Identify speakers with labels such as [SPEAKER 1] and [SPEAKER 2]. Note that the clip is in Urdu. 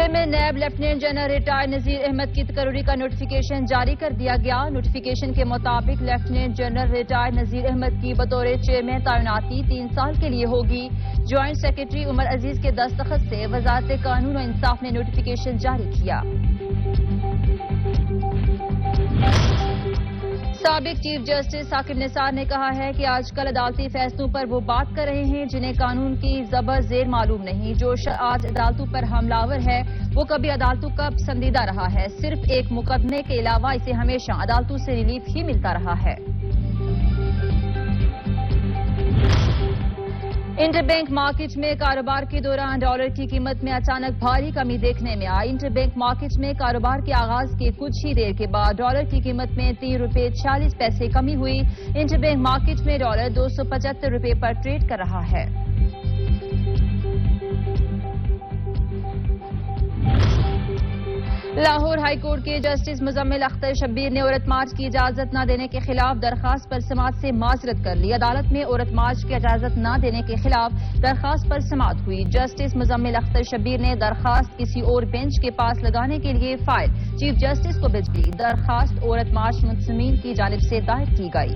[SPEAKER 1] میں NAB lieutenant general retired Nazir Ahmed کی تقرری کا نوٹیفیکیشن جاری کر دیا گیا۔ نوٹیفیکیشن کے مطابق lieutenant general retired Nazir Ahmed کی بطور چیئرمین تعیناتی 3 سال کے لیے ہوگی۔ جوائنٹ سیکرٹری عمر عزیز کے دستخط سے وزارت قانون و انصاف نے نوٹیفیکیشن جاری کیا۔ سابق چیف جسٹس ثاقب نثار نے کہا ہے کہ آج کل عدالتی فیصلوں پر وہ بات کر رہے ہیں جنہیں قانون کی زبر زیر معلوم نہیں۔ جو آج عدالتوں پر حملہ آور ہے وہ کبھی عدالتوں کا پسندیدہ رہا ہے۔ صرف ایک مقدمے کے علاوہ اسے ہمیشہ عدالتوں سے ریلیف ہی ملتا رہا ہے۔ انٹر بینک مارکیٹ میں کاروبار کے دوران ڈالر کی قیمت میں اچانک بھاری کمی دیکھنے میں آئی۔ انٹر بینک مارکیٹ میں کاروبار کے آغاز کے کچھ ہی دیر کے بعد ڈالر کی قیمت میں 3 روپے 46 پیسے کمی ہوئی۔ انٹر بینک مارکیٹ میں ڈالر 275 روپے پر ٹریڈ کر رہا ہے۔ لاہور ہائی کورٹ کے جسٹس مزمل اختر شبیر نے عورت مارچ کی اجازت نہ دینے کے خلاف درخواست پر سماعت سے معذرت کر لی۔ عدالت میں عورت مارچ کی اجازت نہ دینے کے خلاف درخواست پر سماعت ہوئی۔ جسٹس مزمل اختر شبیر نے درخواست کسی اور بینچ کے پاس لگانے کے لیے فائل چیف جسٹس کو بھیج دی۔ درخواست عورت مارچ منتظمین کی جانب سے دائر کی گئی۔